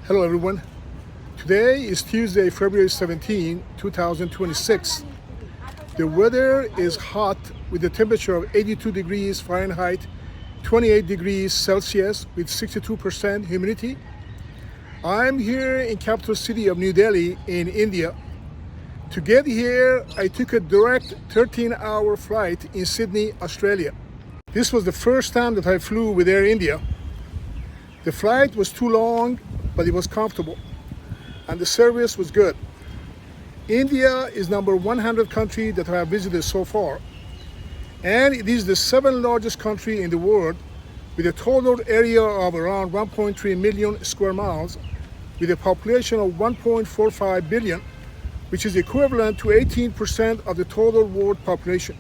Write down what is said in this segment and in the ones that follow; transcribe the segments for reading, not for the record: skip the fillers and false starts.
Hello everyone. Today is Tuesday, February 17, 2026. The weather is hot with a temperature of 82 degrees Fahrenheit, 28 degrees Celsius with 62% humidity. I'm here in capital city of New Delhi in India. To get here, I took a direct 13-hour flight in Sydney, Australia. This was the first time that I flew with Air India. The flight was too long, but it was comfortable, and the service was good. India is number 100 country that I have visited so far, and it is the seventh largest country in the world with a total area of around 1.3 million square miles with a population of 1.45 billion, which is equivalent to 18% of the total world population.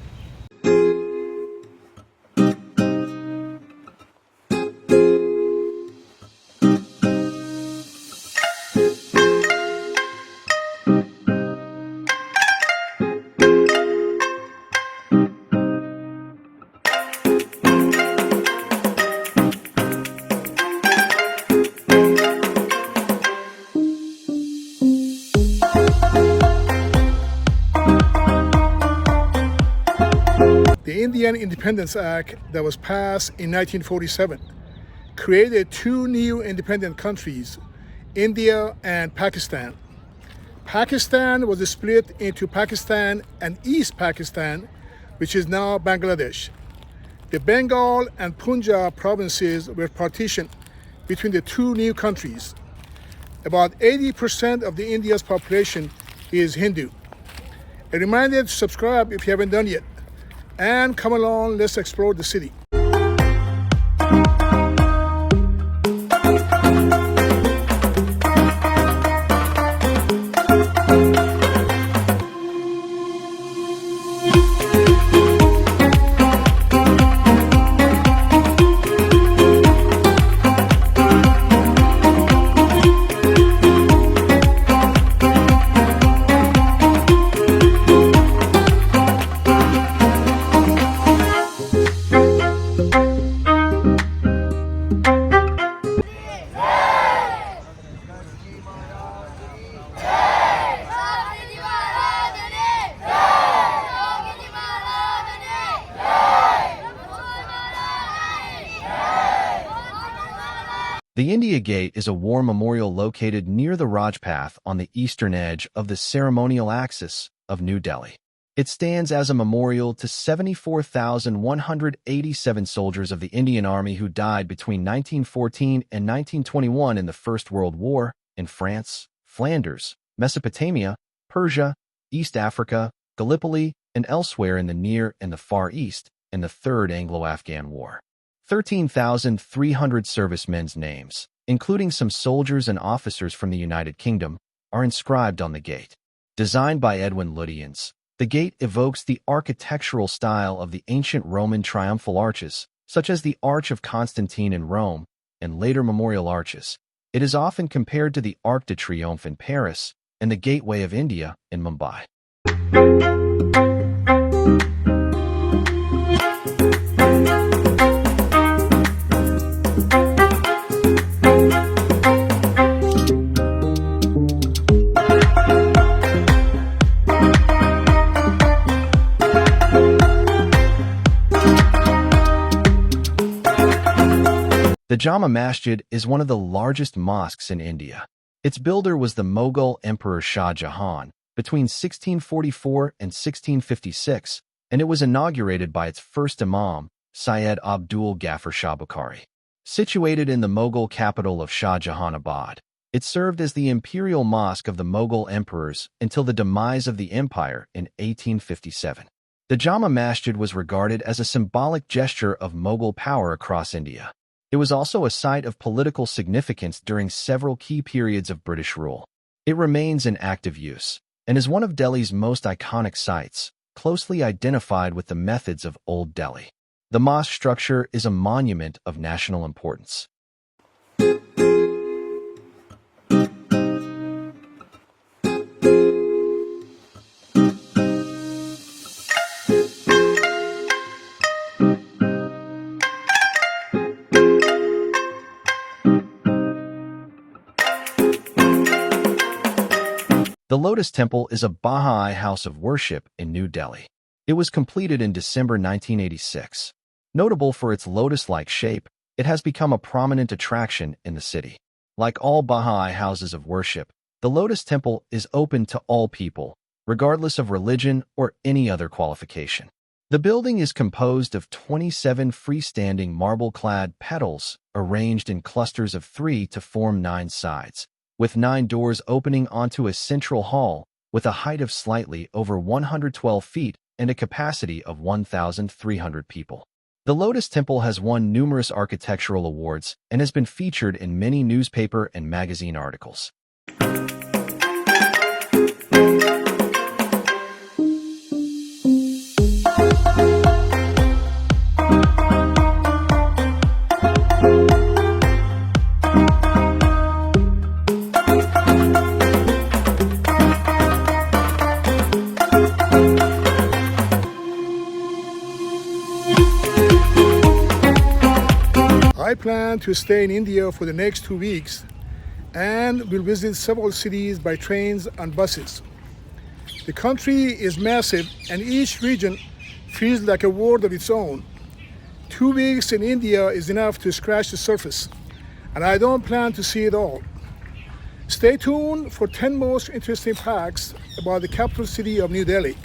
The Indian Independence Act that was passed in 1947 created two new independent countries, India and Pakistan. Pakistan was split into Pakistan and East Pakistan, which is now Bangladesh. The Bengal and Punjab provinces were partitioned between the two new countries. About 80% of the India's population is Hindu. A reminder to subscribe if you haven't done yet. And come along, let's explore the city. The India Gate is a war memorial located near the Rajpath on the eastern edge of the ceremonial axis of New Delhi. It stands as a memorial to 74,187 soldiers of the Indian Army who died between 1914 and 1921 in the First World War in France, Flanders, Mesopotamia, Persia, East Africa, Gallipoli, and elsewhere in the Near and the Far East in the Third Anglo-Afghan War. 13,300 servicemen's names, including some soldiers and officers from the United Kingdom, are inscribed on the gate. Designed by Edwin Lutyens, the gate evokes the architectural style of the ancient Roman triumphal arches, such as the Arch of Constantine in Rome and later memorial arches. It is often compared to the Arc de Triomphe in Paris and the Gateway of India in Mumbai. The Jama Masjid is one of the largest mosques in India. Its builder was the Mughal Emperor Shah Jahan between 1644 and 1656, and it was inaugurated by its first imam, Syed Abdul Ghaffar Shah Bukhari. Situated in the Mughal capital of Shah Jahanabad, it served as the imperial mosque of the Mughal emperors until the demise of the empire in 1857. The Jama Masjid was regarded as a symbolic gesture of Mughal power across India. It was also a site of political significance during several key periods of British rule. It remains in active use and is one of Delhi's most iconic sites, closely identified with the methods of Old Delhi. The mosque structure is a monument of national importance. The Lotus Temple is a Baha'i house of worship in New Delhi. It was completed in December 1986. Notable for its lotus-like shape, it has become a prominent attraction in the city. Like all Baha'i houses of worship, the Lotus Temple is open to all people, regardless of religion or any other qualification. The building is composed of 27 freestanding marble-clad petals arranged in clusters of 3 to form 9 sides, with 9 doors opening onto a central hall with a height of slightly over 112 feet and a capacity of 1,300 people. The Lotus Temple has won numerous architectural awards and has been featured in many newspaper and magazine articles. I plan to stay in India for the next 2 weeks and will visit several cities by trains and buses. The country is massive and each region feels like a world of its own. 2 weeks in India is enough to scratch the surface, and I don't plan to see it all. Stay tuned for 10 most interesting facts about the capital city of New Delhi.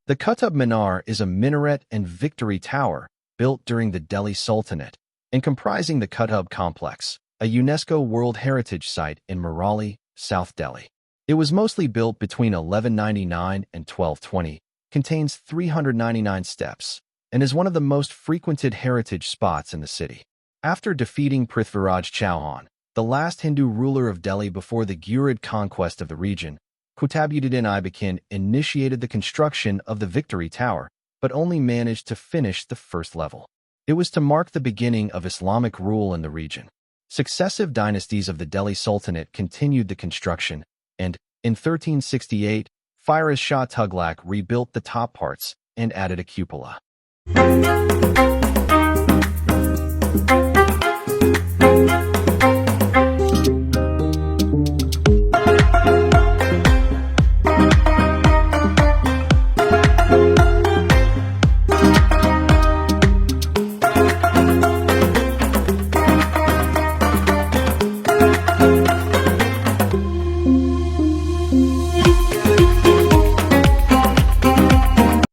The Qutub Minar is a minaret and victory tower built during the Delhi Sultanate and comprising the Qutub Complex, a UNESCO World Heritage Site in Mehrauli, South Delhi. It was mostly built between 1199 and 1220, contains 399 steps, and is one of the most frequented heritage spots in the city. After defeating Prithviraj Chauhan, the last Hindu ruler of Delhi before the Ghurid conquest of the region, Qutabuddin Aibakin initiated the construction of the Victory Tower, but only managed to finish the first level. It was to mark the beginning of Islamic rule in the region. Successive dynasties of the Delhi Sultanate continued the construction, and, in 1368, Firoz Shah Tughlaq rebuilt the top parts and added a cupola.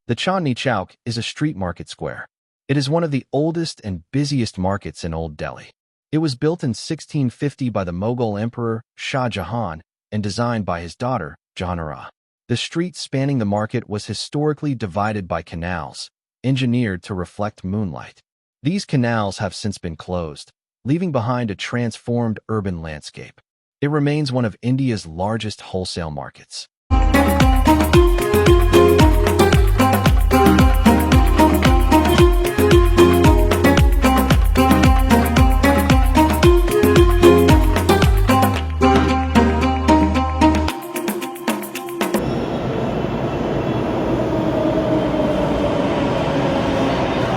The Chandni Chowk is a street market square. It is one of the oldest and busiest markets in Old Delhi. It was built in 1650 by the Mughal Emperor Shah Jahan and designed by his daughter, Jahanara. The street spanning the market was historically divided by canals, engineered to reflect moonlight. These canals have since been closed, leaving behind a transformed urban landscape. It remains one of India's largest wholesale markets.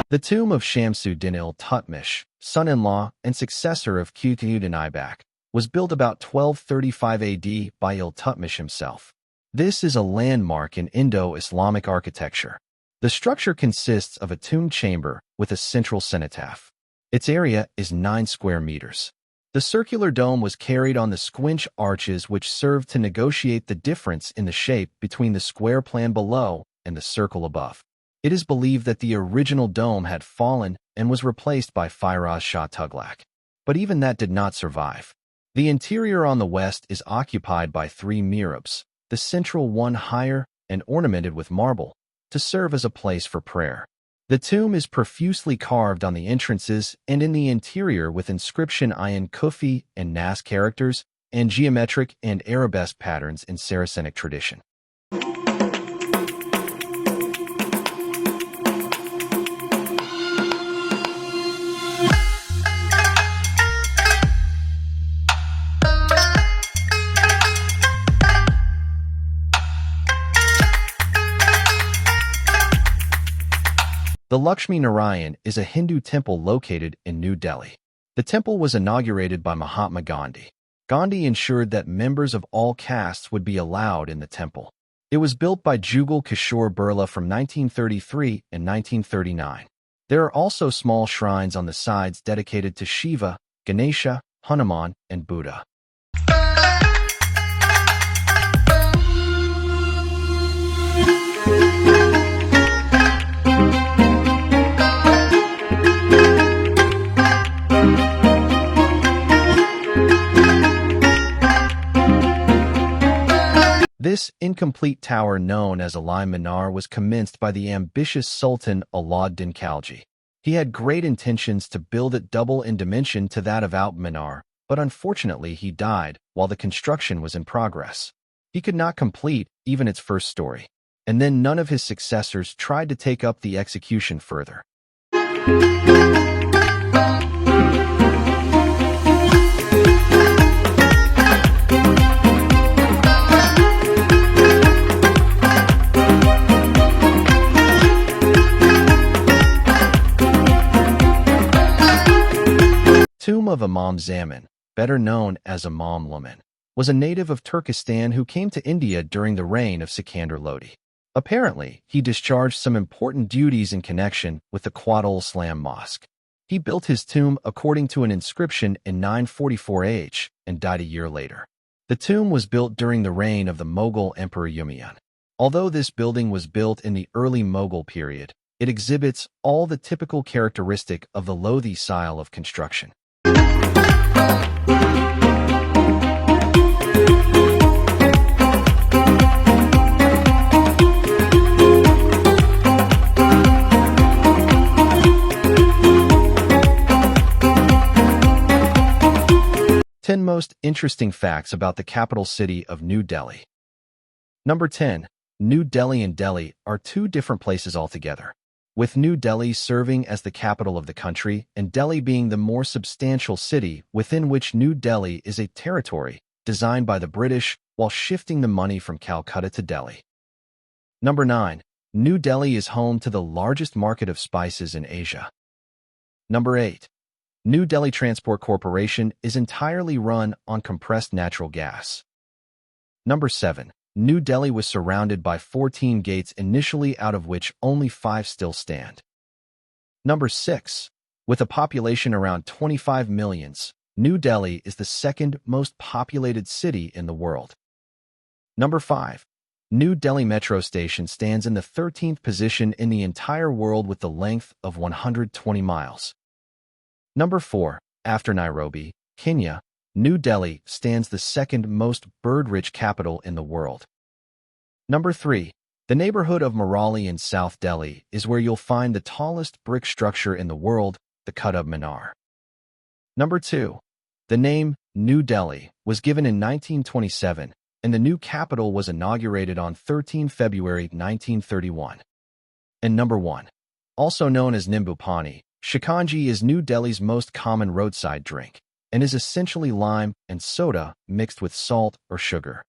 The tomb of Shamsuddin-il-Tutmish, son-in-law and successor of Qutbuddin Aibak, was built about 1235 AD by Iltutmish himself. This is a landmark in Indo-Islamic architecture. The structure consists of a tomb chamber with a central cenotaph. Its area is 9 square meters. The circular dome was carried on the squinch arches which served to negotiate the difference in the shape between the square plan below and the circle above. It is believed that the original dome had fallen and was replaced by Firoz Shah Tughlaq. But even that did not survive. The interior on the west is occupied by 3 mihrabs, the central one higher and ornamented with marble, to serve as a place for prayer. The tomb is profusely carved on the entrances and in the interior with inscription Ayin Kufi and Nas characters and geometric and arabesque patterns in Saracenic tradition. The Lakshmi Narayan is a Hindu temple located in New Delhi. The temple was inaugurated by Mahatma Gandhi. Gandhi ensured that members of all castes would be allowed in the temple. It was built by Jugal Kishore Birla from 1933 and 1939. There are also small shrines on the sides dedicated to Shiva, Ganesha, Hanuman, and Buddha. This incomplete tower known as Alai Minar was commenced by the ambitious Sultan Alauddin Khalji. He had great intentions to build it double in dimension to that of Alp Minar, but unfortunately he died while the construction was in progress. He could not complete even its first story, and then none of his successors tried to take up the execution further. Tomb of Imam Zaman, better known as Imam Laman, was a native of Turkestan who came to India during the reign of Sikandar Lodi. Apparently, he discharged some important duties in connection with the Quad-ul Islam Mosque. He built his tomb according to an inscription in 944 AH and died a year later. The tomb was built during the reign of the Mughal Emperor Humayun. Although this building was built in the early Mughal period, it exhibits all the typical characteristic of the Lodi style of construction. Ten most interesting facts about the capital city of New Delhi. Number 10. New Delhi and Delhi are two different places altogether, with New Delhi serving as the capital of the country and Delhi being the more substantial city within which New Delhi is a territory designed by the British while shifting the money from Calcutta to Delhi. Number 9. New Delhi is home to the largest market of spices in Asia. Number 8. New Delhi Transport Corporation is entirely run on compressed natural gas. Number 7. New Delhi was surrounded by 14 gates initially, out of which only 5 still stand. Number 6. With a population around 25 million, New Delhi is the second most populated city in the world. Number 5. New Delhi Metro Station stands in the 13th position in the entire world with the length of 120 miles. Number 4. After Nairobi, Kenya, New Delhi stands the second most bird-rich capital in the world. Number 3. The neighborhood of Marali in South Delhi is where you'll find the tallest brick structure in the world, the Qutub Minar. Number 2. The name New Delhi was given in 1927, and the new capital was inaugurated on 13 February 1931. And number 1. Also known as Nimbu Pani, Shikanji is New Delhi's most common roadside drink, and is essentially lime and soda mixed with salt or sugar.